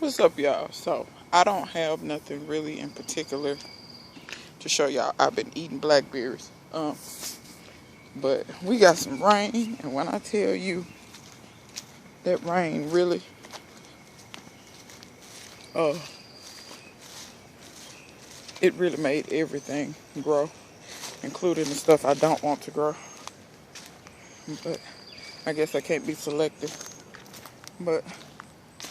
What's up, y'all? So I don't have nothing really in particular to show y'all. I've been eating blackberries, but we got some rain, and when I tell you that rain really, uh, it really made everything grow, including the stuff I don't want to grow. But I guess I can't be selective. But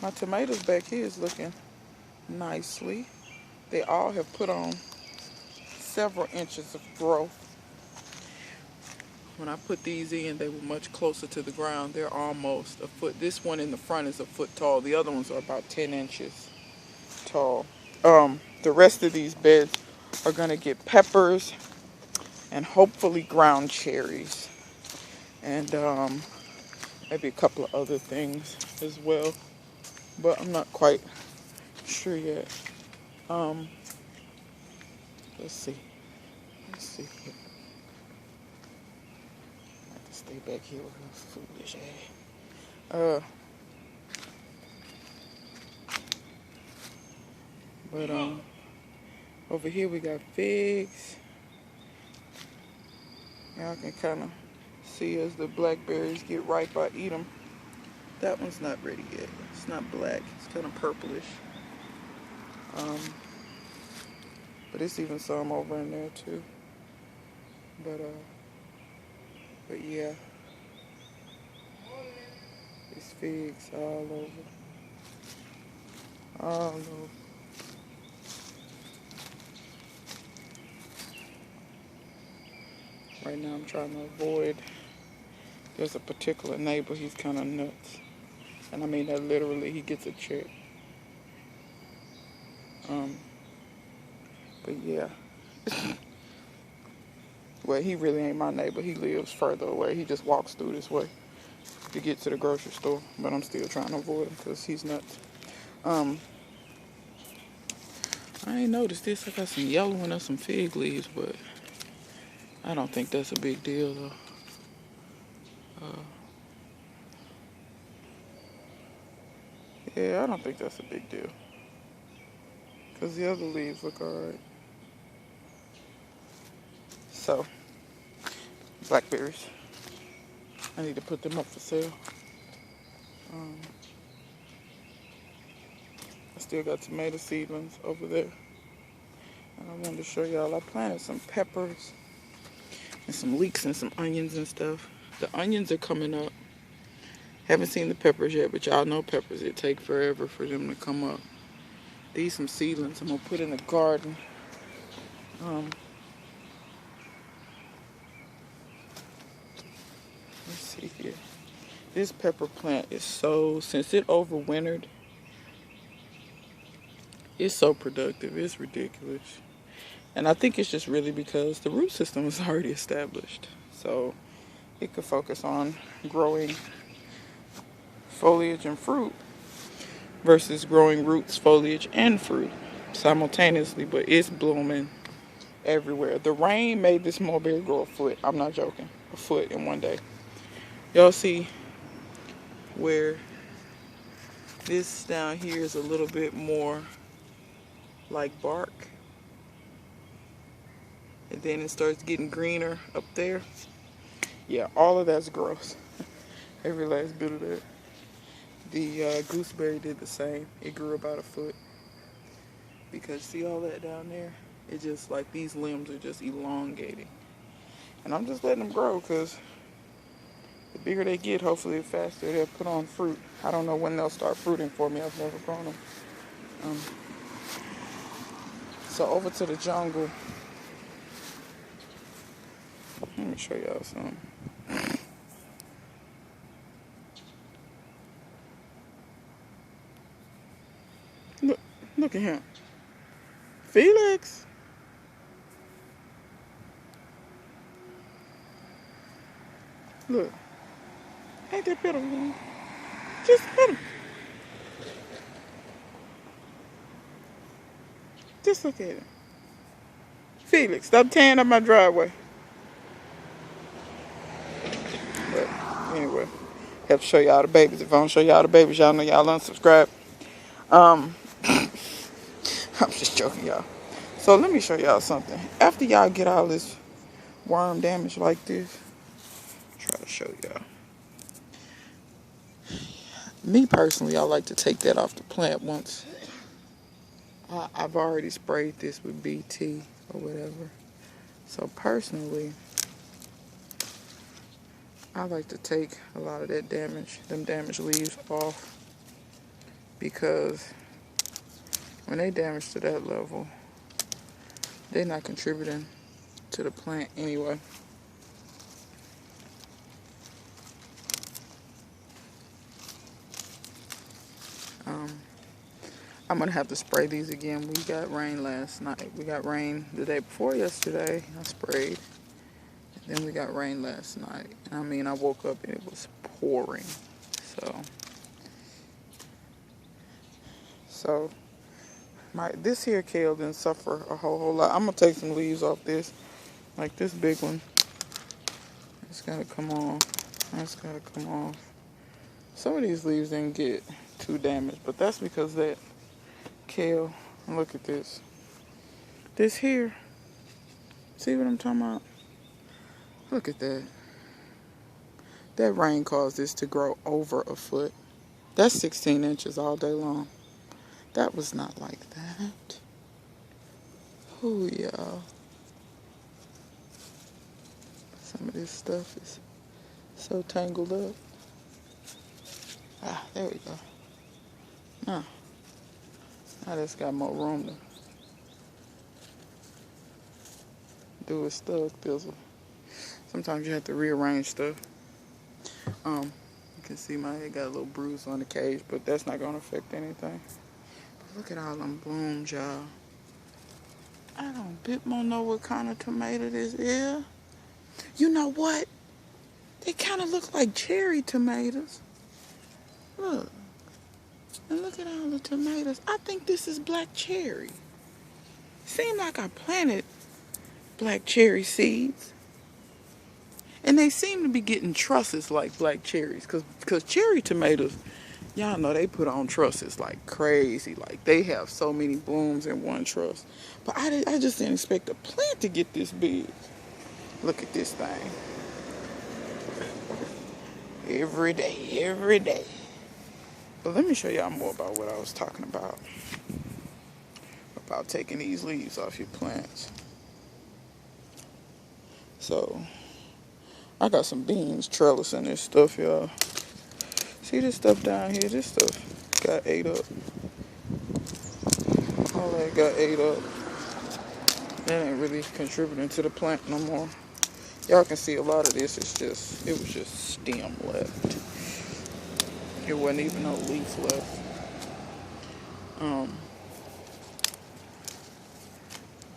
my tomatoes back here is looking nicely. They all have put on several inches of growth. When I put these in, they were much closer to the ground. They're almost a foot. This one in the front is a foot tall. The other ones are about 10 inches tall. The rest of these beds are going to get peppers and hopefully ground cherries. And maybe a couple of other things as well. But I'm not quite sure yet. Let's see. Here. I have to stay back here with her foolish ass. But over here we got figs. Y'all can kind of see as the blackberries get ripe, I eat them. That one's not ready yet. It's not black. It's kind of purplish. But it's even some over in there too. But yeah, it's figs all over. Right now I'm trying to avoid, there's a particular neighbor, he's kind of nuts. And I mean that literally, he gets a check. But yeah. Well, he really ain't my neighbor. He lives further away. He just walks through this way to get to the grocery store. But I'm still trying to avoid him because he's nuts. I ain't noticed this. I got some yellowing of some fig leaves, but I don't think that's a big deal though. Yeah, I don't think that's a big deal. Because the other leaves look alright. So, blackberries. I need to put them up for sale. I still got tomato seedlings over there. And I wanted to show y'all, I planted some peppers and some leeks and some onions and stuff. The onions are coming up. Haven't seen the peppers yet, but y'all know peppers. It takes forever for them to come up. These some seedlings I'm going to put in the garden. Let's see here. This pepper plant is since it overwintered, it's so productive. It's ridiculous. And I think it's just really because the root system is already established. So it could focus on growing foliage and fruit versus growing roots, foliage, and fruit simultaneously. But it's blooming everywhere. The rain made this mulberry grow a foot. I'm not joking. A foot in one day. Y'all see where this down here is a little bit more like bark, and then it starts getting greener up there. Yeah, all of that's gross. Every last bit of that. The gooseberry did the same. It grew about a foot. Because see all that down there? It just like these limbs are just elongating. And I'm just letting them grow because the bigger they get, hopefully the faster they'll put on fruit. I don't know when they'll start fruiting for me. I've never grown them. So over to the jungle. Let me show y'all something. Look at him. Felix. Look. Ain't that pitiful? Just pet him. Just look at him. Felix, stop tearing up my driveway. But anyway, have to show y'all the babies. If I don't show y'all the babies, y'all know y'all unsubscribe. Um, I'm just joking, y'all. So let me show y'all something. After y'all get all this worm damage like this, try to show y'all. Me personally, I like to take that off the plant once. I've already sprayed this with BT or whatever. So personally, I like to take a lot of that damage, them damaged leaves off, because when they damage to that level, they're not contributing to the plant anyway. I'm gonna have to spray these again. We got rain last night. We got rain the day before yesterday. I sprayed. Then we got rain last night. I mean, I woke up and it was pouring. So this here kale didn't suffer a whole lot. I'm gonna take some leaves off this, like this big one. It's gotta come off. That's gotta come off. Some of these leaves didn't get too damaged, but that's because that kale. Look at this. This here. See what I'm talking about? Look at that. That rain caused this to grow over a foot. That's 16 inches all day long. That was not like that. Ooh, y'all. Some of this stuff is so tangled up. Ah, there we go. Now that's got more room to do its stuff. Sometimes you have to rearrange stuff. You can see my head got a little bruise on the cage, but that's not gonna affect anything. But look at all them blooms, y'all. I don't bit more know what kind of tomato this is. You know what? They kind of look like cherry tomatoes. Look. And look at all the tomatoes. I think this is black cherry. Seemed like I planted black cherry seeds. And they seem to be getting trusses like black cherries. Because cherry tomatoes, y'all know they put on trusses like crazy. Like they have so many blooms in one truss. But I just didn't expect a plant to get this big. Look at this thing. Every day, every day. But let me show y'all more about what I was talking about. About taking these leaves off your plants. So, I got some beans trellising this stuff, y'all. See this stuff down here? This stuff got ate up. All that got ate up. That ain't really contributing to the plant no more. Y'all can see a lot of this it was just stem left. It wasn't even no leaf left.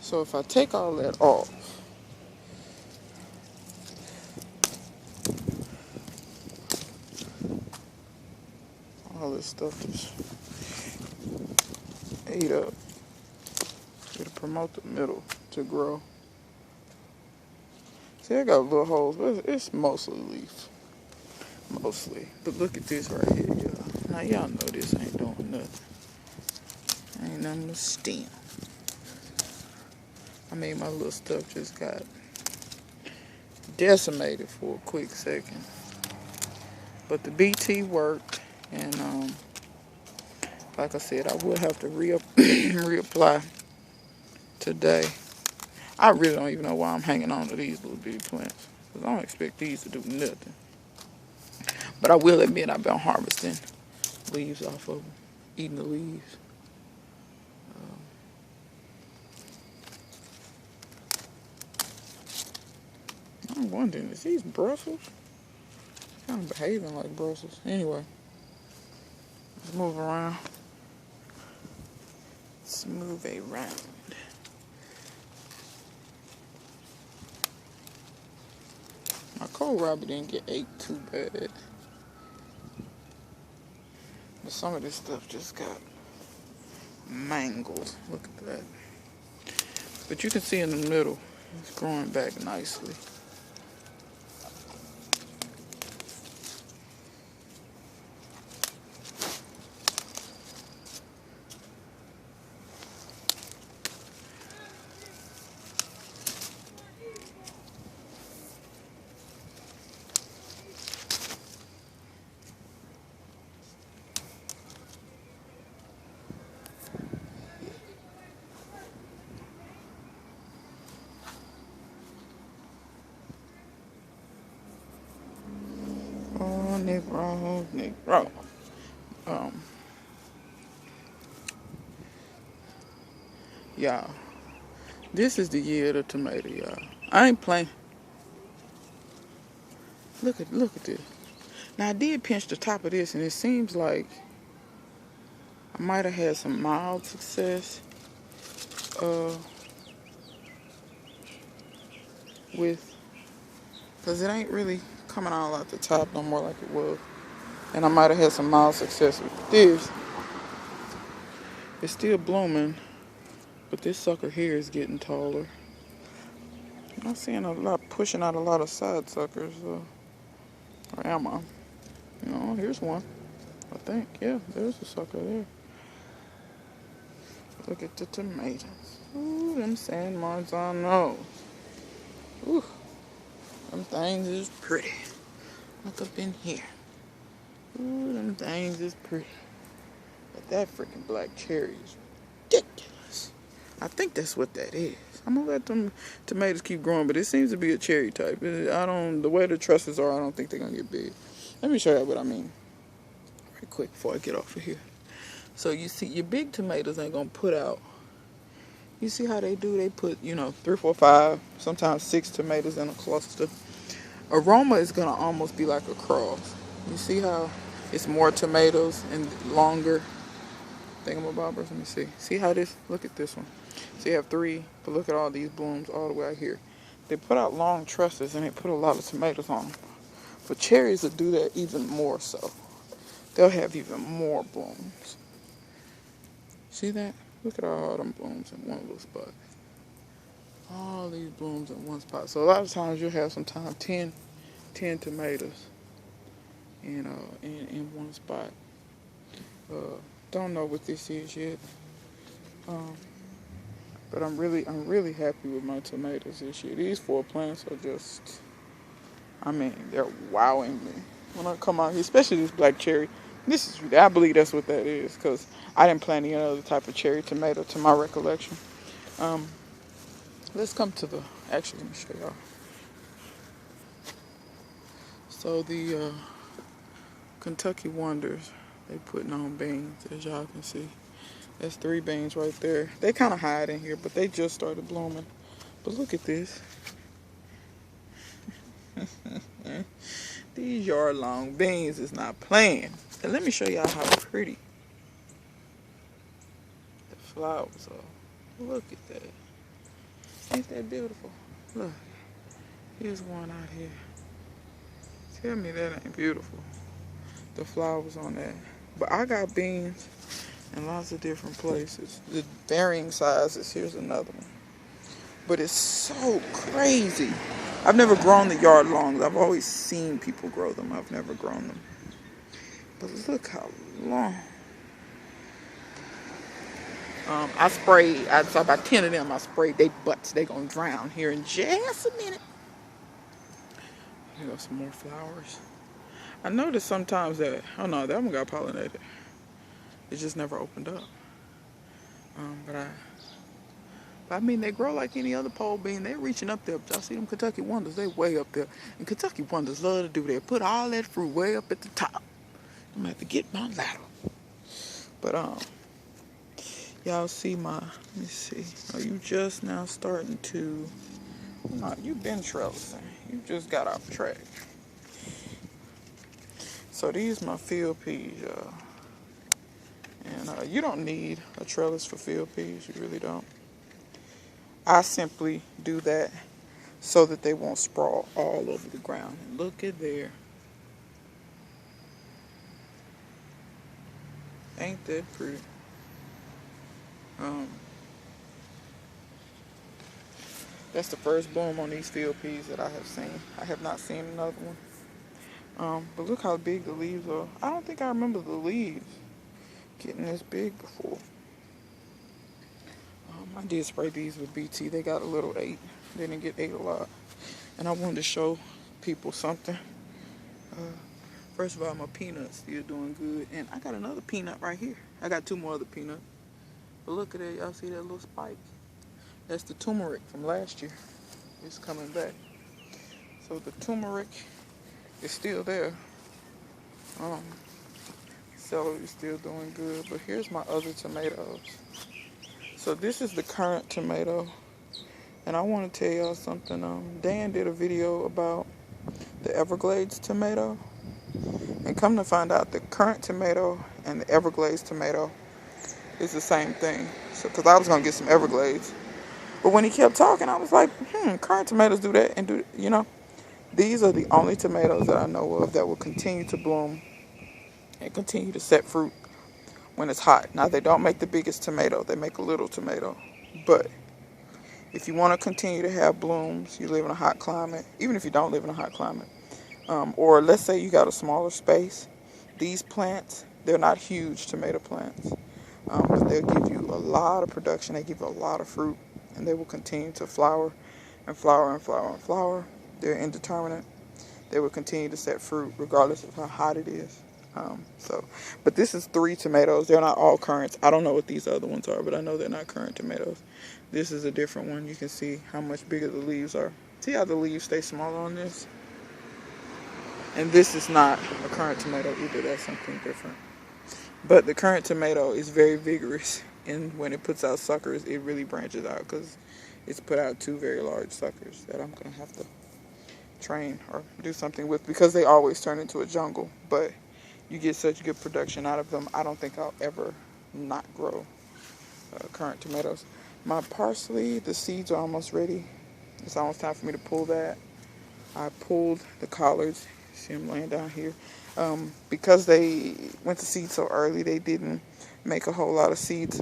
So if I take all that off, all this stuff is ate up. It'll promote the middle to grow. See, I got little holes, but it's mostly leaf. Mostly. But look at this right here, y'all. Now, y'all know this ain't doing nothing. Ain't nothing but stem. I mean, my little stuff just got decimated for a quick second. But the BT worked, and like I said, I will have to reapply today. I really don't even know why I'm hanging on to these little bitty plants, because I don't expect these to do nothing. But I will admit I've been harvesting leaves off of them, eating the leaves. I'm wondering, is these Brussels? Kind of behaving like Brussels. Anyway, let's move around. Let's move around. My kohlrabi didn't get ate too bad. But some of this stuff just got mangled. Look at that. But you can see in the middle, it's growing back nicely. Wrong, nigga, wrong. Um, y'all, this is the year of the tomato, y'all. I ain't playing. Look at this. Now I did pinch the top of this, and it seems like I might have had some mild success with, because it ain't really coming all out the top no more like it was. And I might have had some mild success with this. It's still blooming, but this sucker here is getting taller. I'm not seeing a lot, pushing out a lot of side suckers. Or am I? No, here's one. I think, yeah, there's a sucker there. Look at the tomatoes. Ooh, them San Marzano. Ooh, them things is pretty. Look up in here. Ooh, them things is pretty. But that freaking black cherry is ridiculous. I think that's what that is. I'm gonna let them tomatoes keep growing, but it seems to be a cherry type. The way the trusses are, I don't think they're gonna get big. Let me show you what I mean right quick before I get off of here. So you see, your big tomatoes ain't gonna put out. You see how they do? They put, 3, 4, 5, sometimes 6 tomatoes in a cluster. Aroma is gonna almost be like a cross. You see how it's more tomatoes and longer thingamabobbers? Let me see. See how this? Look at this one. So you have 3, but look at all these blooms all the way out here. They put out long trusses and they put a lot of tomatoes on them. But cherries will do that even more so. They'll have even more blooms. See that? Look at all them blooms in one little spot. All these blooms in one spot. So a lot of times you'll have sometimes 10 tomatoes in one spot. Don't know what this is yet. But I'm really happy with my tomatoes this year. These 4 plants are just, they're wowing me when I come out here, especially this black cherry. I believe that's what that is, because I didn't plant any other type of cherry tomato to my recollection. Let's come to actually, let me show y'all. So the Kentucky Wonders, they putting on beans, as y'all can see. That's 3 beans right there. They kind of hide in here, but they just started blooming. But look at this. These yard-long beans is not playing. And let me show y'all how pretty the flowers are. Look at that. Ain't that beautiful? Look. Here's one out here. Tell me that ain't beautiful. The flowers on that. But I got beans in lots of different places. The varying sizes. Here's another one. But it's so crazy. I've never grown the yard longs. I've always seen people grow them. I've never grown them. But look how long. I saw about 10 of them. I sprayed their butts. They gonna drown here in just a minute. Here go some more flowers. I noticed sometimes that, oh no, that one got pollinated. It just never opened up. But they grow like any other pole bean. They're reaching up there. Y'all see them Kentucky Wonders? They way up there. And Kentucky Wonders love to do that. Put all that fruit way up at the top. I'm gonna have to get my ladder. But y'all see let me see. Are you just now starting to? No, you've been trellising. You just got off track. So these my field peas, y'all. And you don't need a trellis for field peas. You really don't. I simply do that so that they won't sprawl all over the ground. And look at there. Ain't that pretty? That's the first bloom on these field peas that I have seen. I have not seen another one. But look how big the leaves are. I don't think I remember the leaves getting this big before. I did spray these with BT. They got a little 8. They didn't get 8 a lot. And I wanted to show people something. First of all, my peanut's still doing good. And I got another peanut right here. I got 2 more other peanuts. But look at that. Y'all see that little spike? That's the turmeric from last year. It's coming back. So the turmeric is still there. Um, Celery is still doing good, but here's my other tomatoes. So this is the current tomato, and I want to tell y'all something. Dan did a video about the Everglades tomato, and come to find out, the current tomato and the Everglades tomato is the same thing. So, because I was gonna get some Everglades, but when he kept talking, I was like, current tomatoes do that and do, you know. These are the only tomatoes that I know of that will continue to bloom and continue to set fruit when it's hot. Now, they don't make the biggest tomato, they make a little tomato. But if you want to continue to have blooms, you live in a hot climate, even if you don't live in a hot climate, or let's say you got a smaller space, these plants, they're not huge tomato plants, but they'll give you a lot of production, they give you a lot of fruit, and they will continue to flower and flower and flower and flower. They're indeterminate. They will continue to set fruit regardless of how hot it is. But this is 3 tomatoes. They're not all currants. I don't know what these other ones are, but I know they're not currant tomatoes. This is a different one. You can see how much bigger the leaves are. See how the leaves stay smaller on this? And this is not a currant tomato either. That's something different. But the currant tomato is very vigorous, and when it puts out suckers, it really branches out because it's put out 2 very large suckers that I'm going to have to train or do something with because they always turn into a jungle. But you get such good production out of them. I don't think I'll ever not grow currant tomatoes. My parsley, the seeds are almost ready. It's almost time for me to pull that. I pulled the collards. See them laying down here. Because they went to seed so early, they didn't make a whole lot of seeds.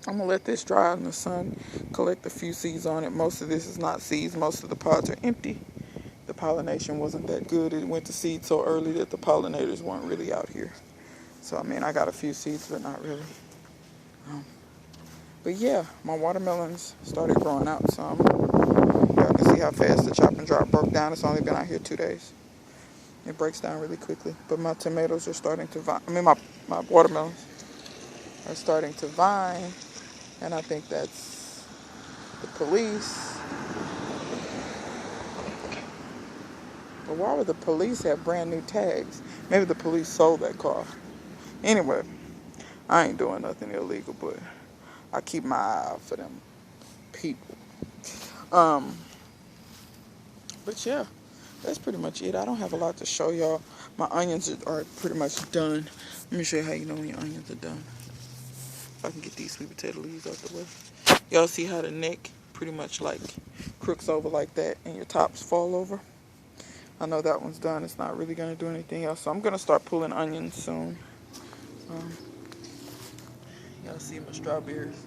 I'm going to let this dry out in the sun, collect a few seeds on it. Most of this is not seeds. Most of the pods are empty. The pollination wasn't that good. It went to seed so early that the pollinators weren't really out here. So, I mean, I got a few seeds, but not really. But yeah, my watermelons started growing out some. Y'all can see how fast the chop and drop broke down. It's only been out here 2 days. It breaks down really quickly. But my tomatoes are starting to vine. I mean, my watermelons are starting to vine. And I think that's the police. But why would the police have brand new tags? Maybe the police sold that car. Anyway, I ain't doing nothing illegal, but I keep my eye out for them people. But yeah, that's pretty much it. I don't have a lot to show y'all. My onions are pretty much done. Let me show you how you know when your onions are done. If I can get these sweet potato leaves out the way. Y'all see how the neck pretty much like crooks over like that and your tops fall over? I know that one's done. It's not really going to do anything else. So I'm going to start pulling onions soon. Y'all see my strawberries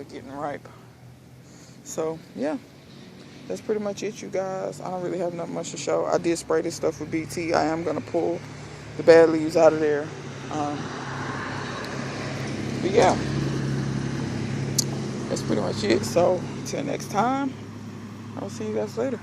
getting ripe. So, yeah. That's pretty much it, you guys. I don't really have nothing much to show. I did spray this stuff with BT. I am going to pull the bad leaves out of there. But yeah. That's pretty much it. So, until next time, I'll see you guys later.